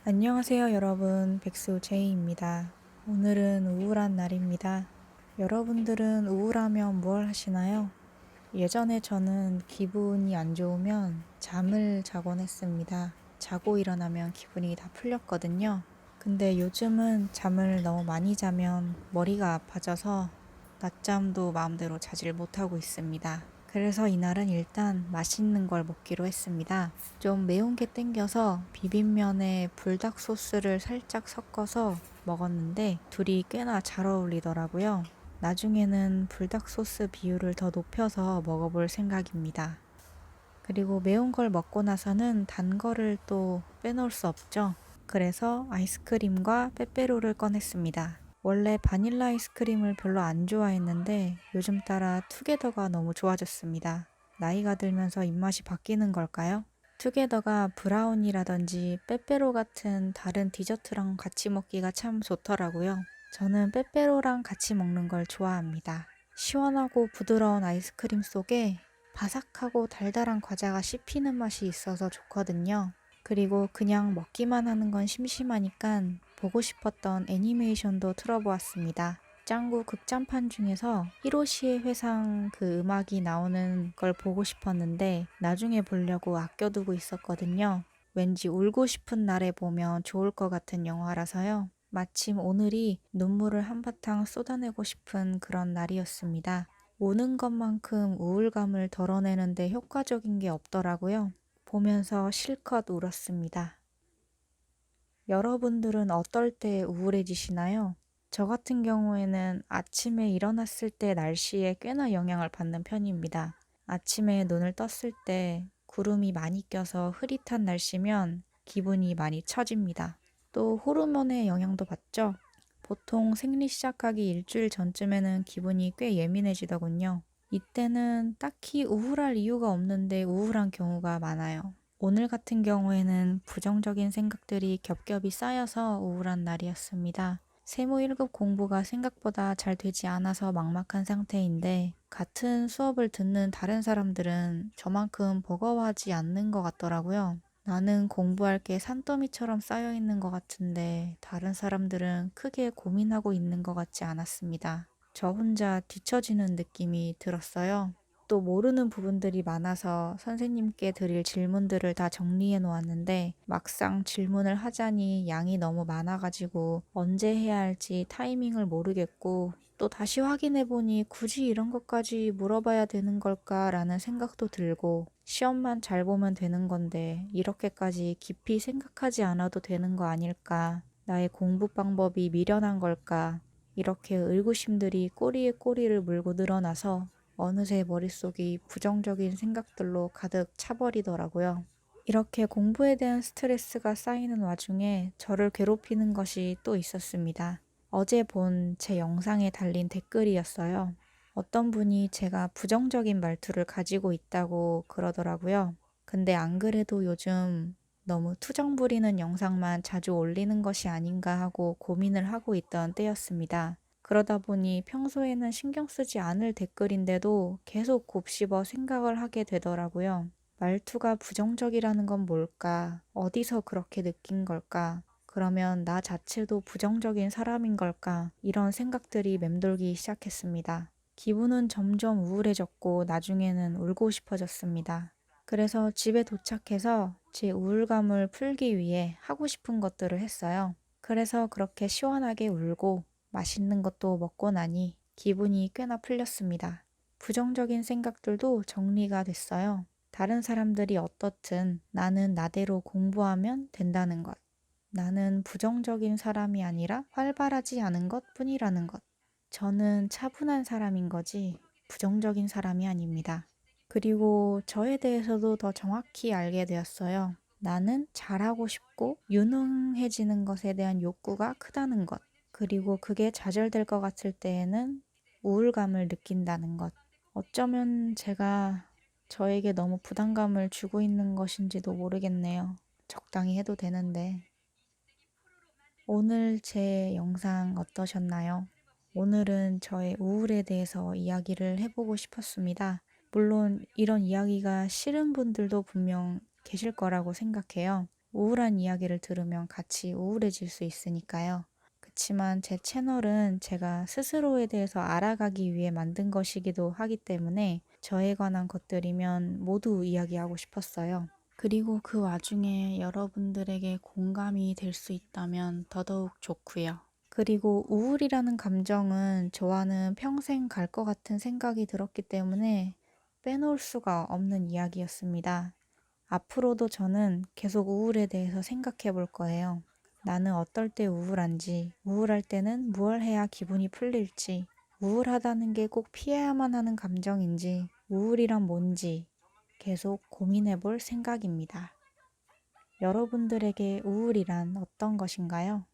안녕하세요, 여러분. 백수 제이입니다. 오늘은 우울한 날입니다. 여러분들은 우울하면 뭘 하시나요? 예전에 저는 기분이 안 좋으면 잠을 자곤 했습니다. 자고 일어나면 기분이 다 풀렸거든요. 근데 요즘은 잠을 너무 많이 자면 머리가 아파져서 낮잠도 마음대로 자질 못하고 있습니다. 그래서 이날은 일단 맛있는 걸 먹기로 했습니다. 좀 매운 게 땡겨서 비빔면에 불닭 소스를 살짝 섞어서 먹었는데 둘이 꽤나 잘 어울리더라고요. 나중에는 불닭 소스 비율을 더 높여서 먹어볼 생각입니다. 그리고 매운 걸 먹고 나서는 단 거를 또 빼놓을 수 없죠. 그래서 아이스크림과 빼빼로를 꺼냈습니다. 원래 바닐라 아이스크림을 별로 안 좋아했는데 요즘 따라 투게더가 너무 좋아졌습니다. 나이가 들면서 입맛이 바뀌는 걸까요? 투게더가 브라운이라든지 빼빼로 같은 다른 디저트랑 같이 먹기가 참 좋더라고요. 저는 빼빼로랑 같이 먹는 걸 좋아합니다. 시원하고 부드러운 아이스크림 속에 바삭하고 달달한 과자가 씹히는 맛이 있어서 좋거든요. 그리고 그냥 먹기만 하는 건 심심하니까 보고 싶었던 애니메이션도 틀어보았습니다. 짱구 극장판 중에서 히로시의 회상 그 음악이 나오는 걸 보고 싶었는데 나중에 보려고 아껴두고 있었거든요. 왠지 울고 싶은 날에 보면 좋을 것 같은 영화라서요. 마침 오늘이 눈물을 한바탕 쏟아내고 싶은 그런 날이었습니다. 우는 것만큼 우울감을 덜어내는데 효과적인 게 없더라고요. 보면서 실컷 울었습니다. 여러분들은 어떨 때 우울해지시나요? 저 같은 경우에는 아침에 일어났을 때 날씨에 꽤나 영향을 받는 편입니다. 아침에 눈을 떴을 때 구름이 많이 껴서 흐릿한 날씨면 기분이 많이 처집니다. 또 호르몬의 영향도 받죠? 보통 생리 시작하기 일주일 전쯤에는 기분이 꽤 예민해지더군요. 이때는 딱히 우울할 이유가 없는데 우울한 경우가 많아요. 오늘 같은 경우에는 부정적인 생각들이 겹겹이 쌓여서 우울한 날이었습니다. 세무 1급 공부가 생각보다 잘 되지 않아서 막막한 상태인데 같은 수업을 듣는 다른 사람들은 저만큼 버거워하지 않는 것 같더라고요. 나는 공부할 게 산더미처럼 쌓여 있는 것 같은데 다른 사람들은 크게 고민하고 있는 것 같지 않았습니다. 저 혼자 뒤처지는 느낌이 들었어요. 또 모르는 부분들이 많아서 선생님께 드릴 질문들을 다 정리해 놓았는데 막상 질문을 하자니 양이 너무 많아가지고 언제 해야 할지 타이밍을 모르겠고 또 다시 확인해 보니 굳이 이런 것까지 물어봐야 되는 걸까라는 생각도 들고 시험만 잘 보면 되는 건데 이렇게까지 깊이 생각하지 않아도 되는 거 아닐까? 나의 공부 방법이 미련한 걸까? 이렇게 의구심들이 꼬리에 꼬리를 물고 늘어나서 어느새 머릿속이 부정적인 생각들로 가득 차버리더라고요. 이렇게 공부에 대한 스트레스가 쌓이는 와중에 저를 괴롭히는 것이 또 있었습니다. 어제 본 제 영상에 달린 댓글이었어요. 어떤 분이 제가 부정적인 말투를 가지고 있다고 그러더라고요. 근데 안 그래도 요즘 너무 투정 부리는 영상만 자주 올리는 것이 아닌가 하고 고민을 하고 있던 때였습니다. 그러다 보니 평소에는 신경 쓰지 않을 댓글인데도 계속 곱씹어 생각을 하게 되더라고요. 말투가 부정적이라는 건 뭘까? 어디서 그렇게 느낀 걸까? 그러면 나 자체도 부정적인 사람인 걸까? 이런 생각들이 맴돌기 시작했습니다. 기분은 점점 우울해졌고 나중에는 울고 싶어졌습니다. 그래서 집에 도착해서 제 우울감을 풀기 위해 하고 싶은 것들을 했어요. 그래서 그렇게 시원하게 울고 맛있는 것도 먹고 나니 기분이 꽤나 풀렸습니다. 부정적인 생각들도 정리가 됐어요. 다른 사람들이 어떻든 나는 나대로 공부하면 된다는 것. 나는 부정적인 사람이 아니라 활발하지 않은 것 뿐이라는 것. 저는 차분한 사람인 거지 부정적인 사람이 아닙니다. 그리고 저에 대해서도 더 정확히 알게 되었어요. 나는 잘하고 싶고 유능해지는 것에 대한 욕구가 크다는 것. 그리고 그게 좌절될 것 같을 때에는 우울감을 느낀다는 것. 어쩌면 제가 저에게 너무 부담감을 주고 있는 것인지도 모르겠네요. 적당히 해도 되는데. 오늘 제 영상 어떠셨나요? 오늘은 저의 우울에 대해서 이야기를 해보고 싶었습니다. 물론 이런 이야기가 싫은 분들도 분명 계실 거라고 생각해요. 우울한 이야기를 들으면 같이 우울해질 수 있으니까요. 그치만 제 채널은 제가 스스로에 대해서 알아가기 위해 만든 것이기도 하기 때문에 저에 관한 것들이면 모두 이야기하고 싶었어요. 그리고 그 와중에 여러분들에게 공감이 될 수 있다면 더더욱 좋고요. 그리고 우울이라는 감정은 저와는 평생 갈 것 같은 생각이 들었기 때문에 빼놓을 수가 없는 이야기였습니다. 앞으로도 저는 계속 우울에 대해서 생각해 볼 거예요. 나는 어떨 때 우울한지, 우울할 때는 무얼 해야 기분이 풀릴지, 우울하다는 게 꼭 피해야만 하는 감정인지, 우울이란 뭔지 계속 고민해 볼 생각입니다. 여러분들에게 우울이란 어떤 것인가요?